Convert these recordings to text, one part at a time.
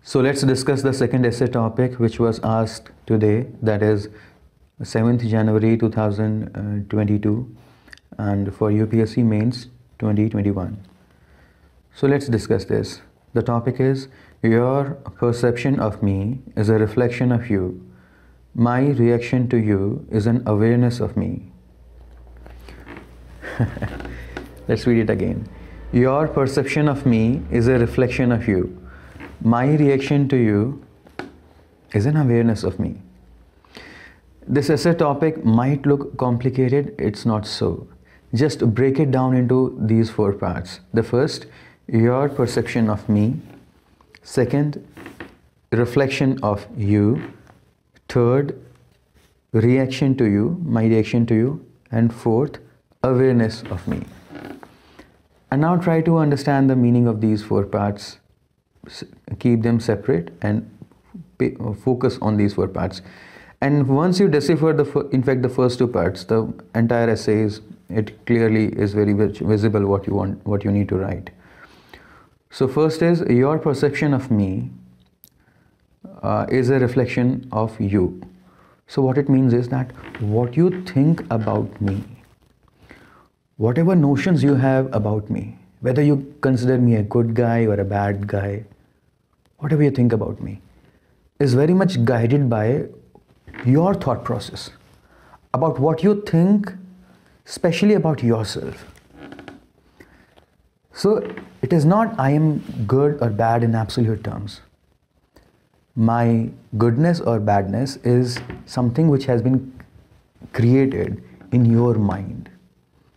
So let's discuss the second essay topic which was asked today, that is 7th January 2022 and for UPSC Mains 2021. So let's discuss this. The topic is, your perception of me is a reflection of you. My reaction to you is an awareness of me. Let's read it again. Your perception of me is a reflection of you. My reaction to you is an awareness of me. This essay topic might look complicated. It's not so. Just break it down into these four parts. The first, your perception of me. Second, reflection of you. Third, reaction to you, my reaction to you. And fourth, awareness of me. And now try to understand the meaning of these four parts. Keep them separate and focus on these four parts. And once you decipher the first two parts, the entire essay it clearly is very visible what you need to write. So first is, your perception of me is a reflection of you. So what it means is that what you think about me, whatever notions you have about me, whether you consider me a good guy or a bad guy, whatever you think about me, is very much guided by your thought process about what you think, especially about yourself. So it is not I am good or bad in absolute terms. My goodness or badness is something which has been created in your mind.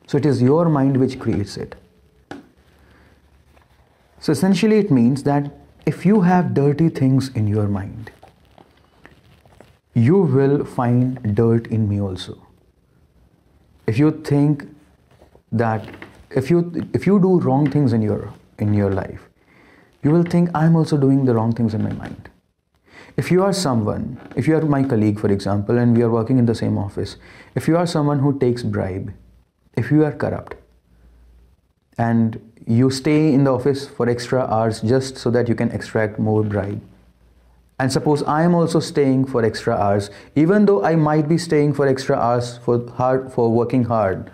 So it is your mind which creates it. So essentially it means that if you have dirty things in your mind, you will find dirt in me also. If you think that if you do wrong things in your life, you will think I'm also doing the wrong things in my mind. If you are my colleague, for example, and we are working in the same office, if you are someone who takes bribe, if you are corrupt, and you stay in the office for extra hours just so that you can extract more bribe, and suppose I am also staying for extra hours, even though I might be staying for extra hours for working hard,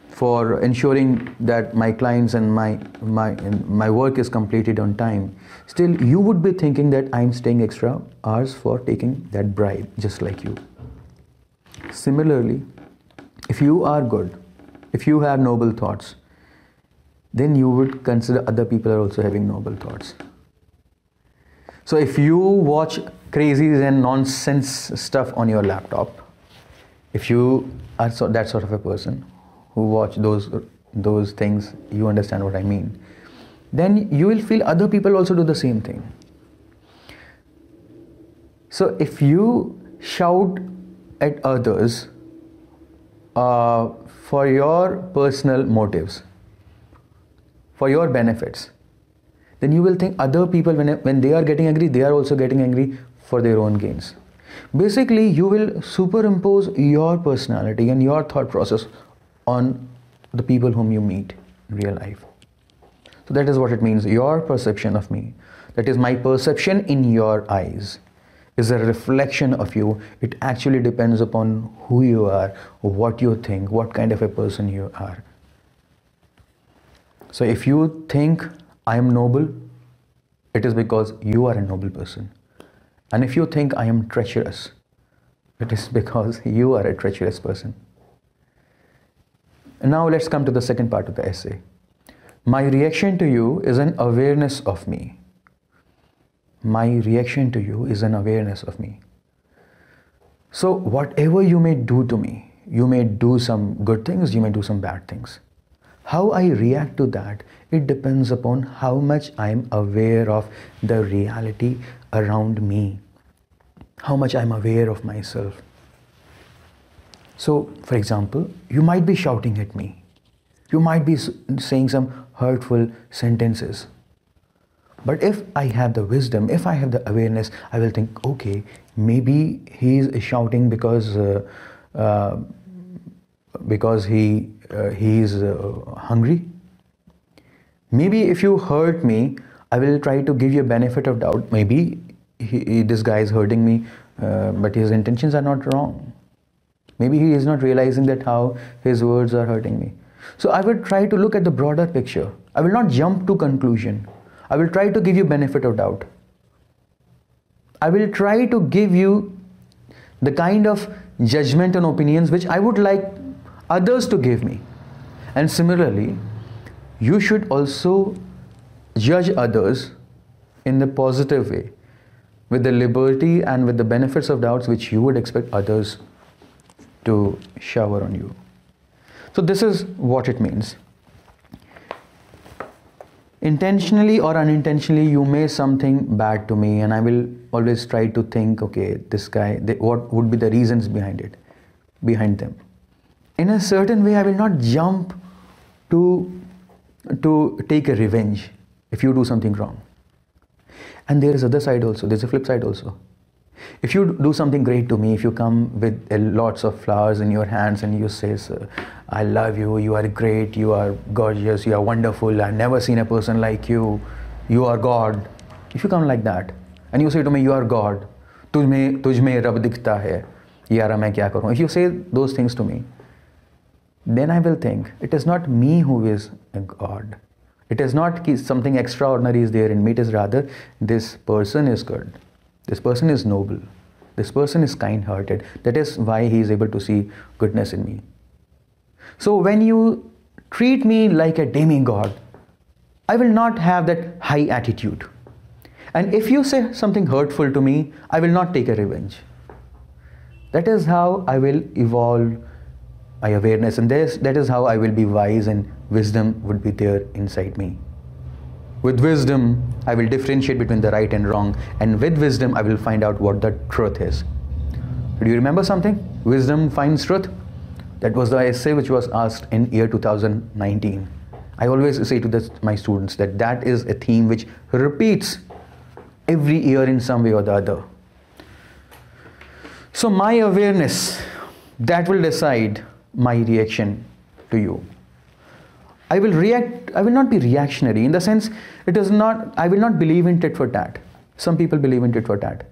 for ensuring that my clients and my work is completed on time, still you would be thinking that I'm staying extra hours for taking that bribe, just like you. Similarly, if you are good, if you have noble thoughts, then you would consider other people are also having noble thoughts. So if you watch crazies and nonsense stuff on your laptop, if you are that sort of a person who watch those things, you understand what I mean, then you will feel other people also do the same thing. So if you shout at others for your personal motives, for your benefits, then you will think other people, when they are getting angry, they are also getting angry for their own gains. Basically, you will superimpose your personality and your thought process on the people whom you meet in real life. So that is what it means, your perception of me. That is, my perception in your eyes is a reflection of you. It actually depends upon who you are, what you think, what kind of a person you are. So if you think I am noble, it is because you are a noble person. And if you think I am treacherous, it is because you are a treacherous person. And now let's come to the second part of the essay. My reaction to you is an awareness of me. My reaction to you is an awareness of me. So whatever you may do to me, you may do some good things, you may do some bad things. How I react to that, it depends upon how much I am aware of the reality around me, how much I am aware of myself. So, for example, you might be shouting at me. You might be saying some hurtful sentences. But if I have the wisdom, if I have the awareness, I will think, okay, maybe he is shouting because he is hungry. Maybe if you hurt me, I will try to give you a benefit of doubt. Maybe this guy is hurting me, but his intentions are not wrong. Maybe he is not realizing that how his words are hurting me. So I will try to look at the broader picture. I will not jump to conclusion. I will try to give you benefit of doubt. I will try to give you the kind of judgment and opinions which I would like others to give me. And similarly, you should also judge others in the positive way, with the liberty and with the benefits of doubts which you would expect others to shower on you. So this is what it means. Intentionally or unintentionally, you may something bad to me, and I will always try to think, okay, this guy, what would be the reasons behind them. In a certain way, I will not jump to take a revenge if you do something wrong. And there is other side also, there's a flip side also. If you do something great to me, if you come with lots of flowers in your hands and you say, sir, I love you, you are great, you are gorgeous, you are wonderful, I've never seen a person like you, you are God. If you come like that and you say to me, you are God, तुझ में रब दिखता है, यारा मैं क्या करूं? If you say those things to me, then I will think, it is not me who is a God. It is not something extraordinary is there in me, it is rather this person is good. This person is noble. This person is kind-hearted. That is why he is able to see goodness in me. So when you treat me like a demigod, I will not have that high attitude. And if you say something hurtful to me, I will not take a revenge. That is how I will evolve my awareness, and that is how I will be wise, and wisdom would be there inside me. With wisdom, I will differentiate between the right and wrong, and with wisdom, I will find out what the truth is. Do you remember something? Wisdom finds truth. That was the essay which was asked in year 2019. I always say to my students that is a theme which repeats every year in some way or the other. So my awareness, that will decide my reaction to you. I will not be reactionary, in the sense I will not believe in tit for tat. Some people believe in tit for tat.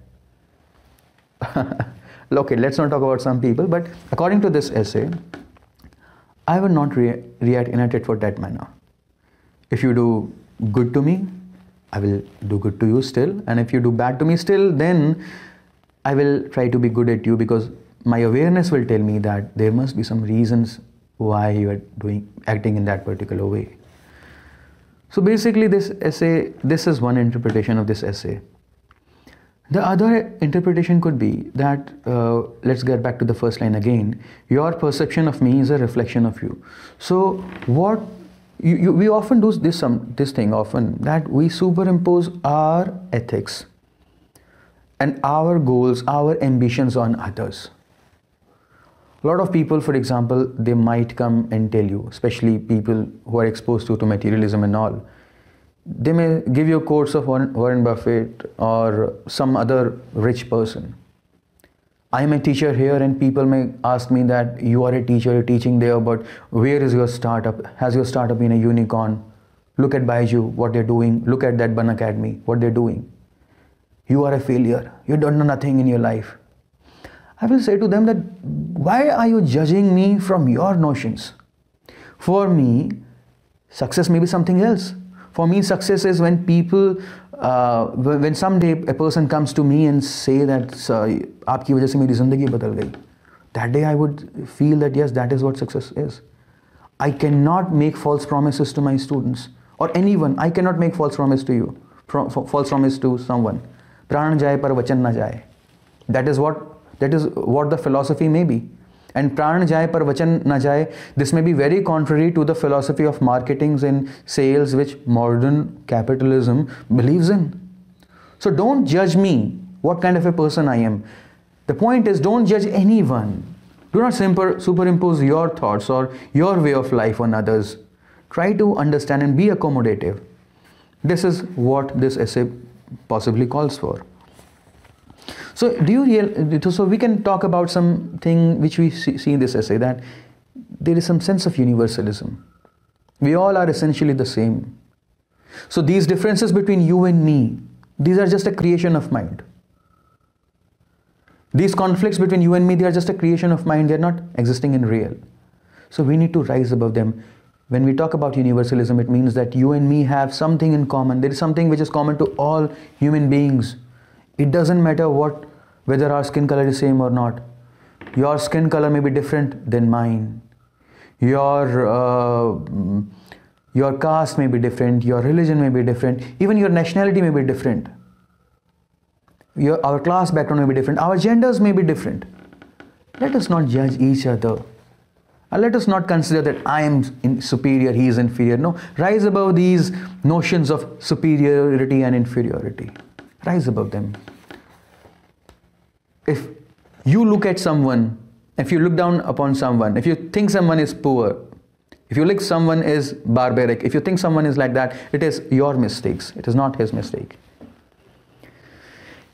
Okay, let's not talk about some people, but according to this essay, I will not react in a tit for tat manner. If you do good to me, I will do good to you still, and if you do bad to me still, then I will try to be good at you, because my awareness will tell me that there must be some reasons why you are acting in that particular way. So basically this is one interpretation of this essay. The other interpretation could be that, let's get back to the first line again, your perception of me is a reflection of you. So what we often do this thing often, that we superimpose our ethics and our goals, our ambitions on others. A lot of people, for example, they might come and tell you, especially people who are exposed to materialism and all, they may give you quotes of Warren Buffett or some other rich person. I am a teacher here, and people may ask me that you are a teacher, you're teaching there, but where is your startup? Has your startup been a unicorn? Look at Baiju, what they're doing. Look at that Bun Academy, what they're doing. You are a failure. You don't know nothing in your life. I will say to them that, why are you judging me from your notions? For me, success may be something else. For me, success is when people, when someday a person comes to me and say that, "Aapki wajah se meri zindagi badal gayi." That day I would feel that yes, that is what success is. I cannot make false promises to my students or anyone. I cannot make false promise to you, false promise to someone. Pran jaye par vachan na jaye. That is what the philosophy may be. And pran jaye par vachan na jaye, this may be very contrary to the philosophy of marketing and sales which modern capitalism believes in. So don't judge me what kind of a person I am. The point is, don't judge anyone. Do not superimpose your thoughts or your way of life on others. Try to understand and be accommodative. This is what this essay possibly calls for. So so we can talk about something which we see in this essay, that there is some sense of universalism. We all are essentially the same. So these differences between you and me, these are just a creation of mind. These conflicts between you and me, they are just a creation of mind. They are not existing in real. So we need to rise above them. When we talk about universalism, it means that you and me have something in common. There is something which is common to all human beings. It doesn't matter whether our skin color is same or not. Your skin color may be different than mine. Your caste may be different. Your religion may be different. Even your nationality may be different. Our class background may be different. Our genders may be different. Let us not judge each other. And let us not consider that I am superior, he is inferior. No, rise above these notions of superiority and inferiority. Rise above them. If you look at someone, if you look down upon someone, if you think someone is poor, if you think someone is barbaric, if you think someone is like that, it is your mistakes. It is not his mistake.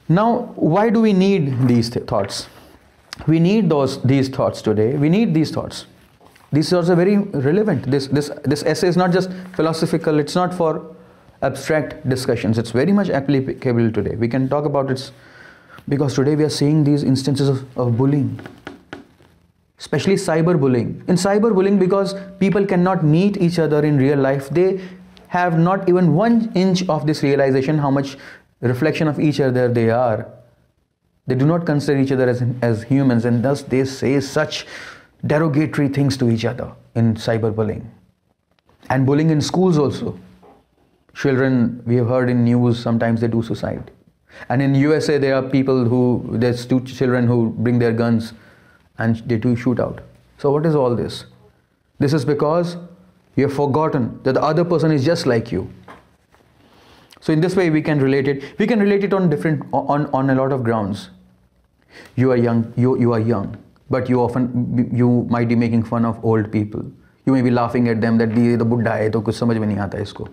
Now, why do we need these thoughts? We need these thoughts today. We need these thoughts. These thoughts are very relevant. This essay is not just philosophical. It's not for abstract discussions. It's very much applicable today. We can talk about it because today we are seeing these instances of bullying, especially cyberbullying. In cyberbullying, because people cannot meet each other in real life, they have not even 1 inch of this realization how much reflection of each other they are. They do not consider each other as humans, and thus they say such derogatory things to each other in cyberbullying. And bullying in schools also. Children, we have heard in news, sometimes they do suicide. And in USA, there are there's 2 children who bring their guns and they do shootout. So what is all this? This is because you have forgotten that the other person is just like you. So in this way we can relate it. We can relate it on a lot of grounds. You are young, you are young, but you might be making fun of old people. You may be laughing at them that the Buddha hai to kuch samajh mein nahi aata isko.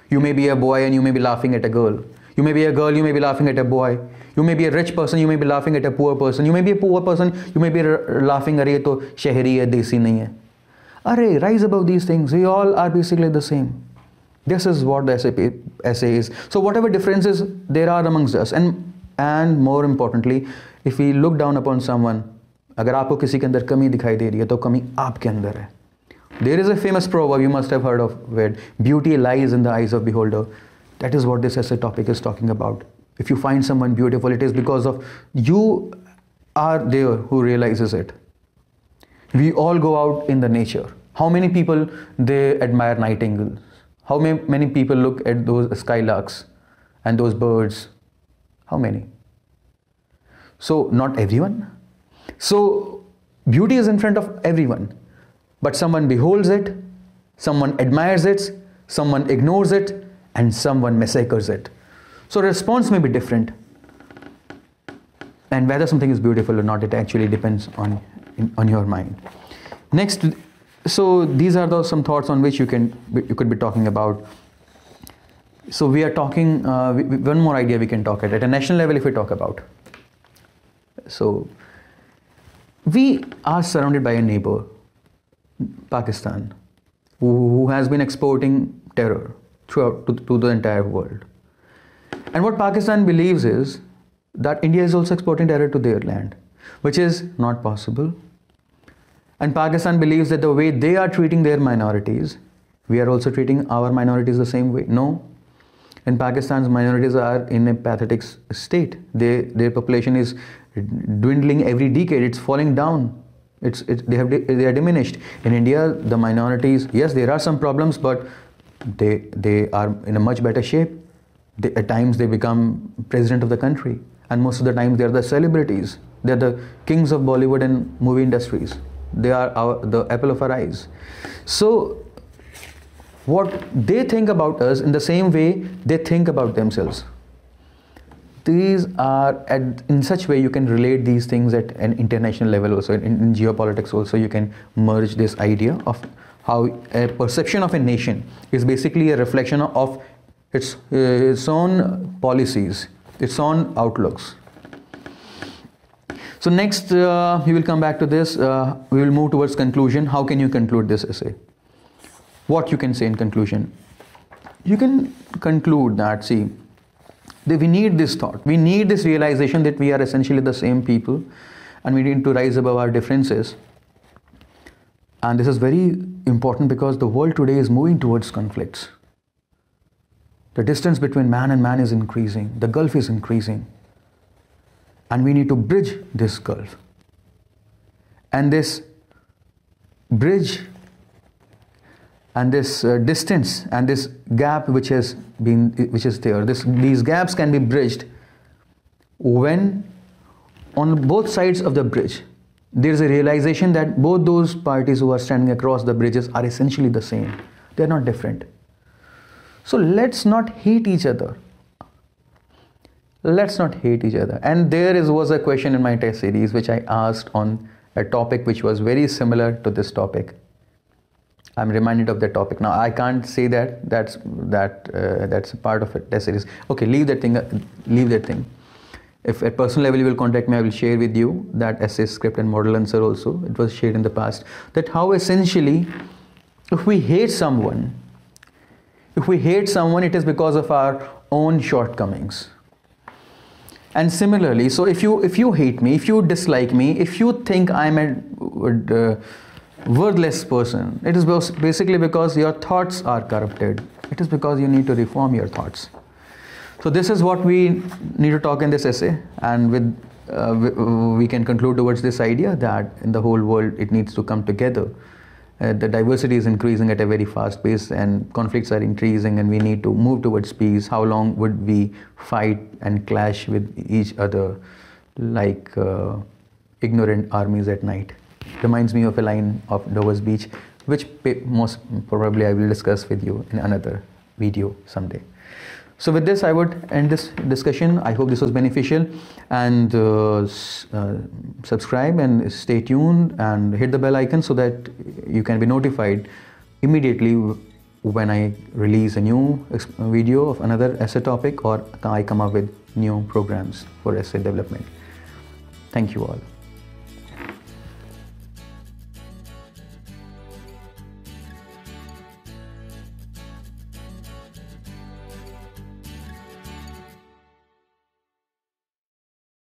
You may be a boy and you may be laughing at a girl. You may be a girl, you may be laughing at a boy. You may be a rich person, you may be laughing at a poor person. You may be a poor person, you may be laughing at to shahri hai, desi nahi hai. Arey, rise above these things. We all are basically the same. This is what the essay is. So whatever differences there are amongst us, and more importantly, if we look down upon someone, अगर आपको किसी के अंदर कमी दिखाई दे रही है तो कमी आपके अंदर है. There is a famous proverb, you must have heard of it, beauty lies in the eyes of beholder. That is what this essay topic is talking about. If you find someone beautiful, it is because of you are there who realizes it. We all go out in the nature. How many people they admire nightingales? How many people look at those skylarks and those birds? How many? So not everyone. So beauty is in front of everyone, but someone beholds it, someone admires it, someone ignores it, and someone massacres it. So response may be different, and whether something is beautiful or not, it actually depends on your mind. Next, so these are some thoughts on which you could be talking about. So we are talking one more idea we can talk at a national level. If we talk about, so we are surrounded by a neighbor, Pakistan, who has been exporting terror throughout to the entire world. And what Pakistan believes is that India is also exporting terror to their land, which is not possible. And Pakistan believes that the way they are treating their minorities, we are also treating our minorities the same way. No. In Pakistan's minorities are in a pathetic state. Their population is dwindling every decade. It's falling down. They are diminished. In India, the minorities, yes, there are some problems, but they are in a much better shape. At times they become president of the country, and most of the times they are the celebrities. They are the kings of Bollywood and movie industries. They are the apple of our eyes. So what they think about us, in the same way they think about themselves. These are in such way you can relate these things at an international level also. In geopolitics also you can merge this idea of how a perception of a nation is basically a reflection of its own policies, its own outlooks. So next we will come back to this. We will move towards conclusion. How can you conclude this essay? What you can say in conclusion? you can conclude that, see, that we need this thought, we need this realization that we are essentially the same people and we need to rise above our differences. And this is very important because the world today is moving towards conflicts. The distance between man and man is increasing, the gulf is increasing, and we need to bridge this gulf. And this bridge and this distance and this gap which is there, these gaps can be bridged when on both sides of the bridge there is a realization that both those parties who are standing across the bridges are essentially the same. They are not different. So let's not hate each other. Let's not hate each other. And was a question in my test series which I asked on a topic which was very similar to this topic. I'm reminded of that topic. Now I can't say that's a part of a test series. Okay, leave that thing. If at personal level you will contact me, I will share with you that essay script and model answer also. It was shared in the past. That how essentially, if we hate someone, it is because of our own shortcomings. And similarly, so if you hate me, if you dislike me, if you think I'm a worthless person, it is basically because your thoughts are corrupted. It is because you need to reform your thoughts. So this is what we need to talk in this essay, and we can conclude towards this idea that in the whole world it needs to come together. The diversity is increasing at a very fast pace and conflicts are increasing, and we need to move towards peace. How long would we fight and clash with each other like ignorant armies at night? Reminds me of a line of Dover's Beach, which most probably I will discuss with you in another video someday. So with this, I would end this discussion. I hope this was beneficial, and subscribe and stay tuned and hit the bell icon so that you can be notified immediately when I release a new video of another essay topic or I come up with new programs for essay development. Thank you all.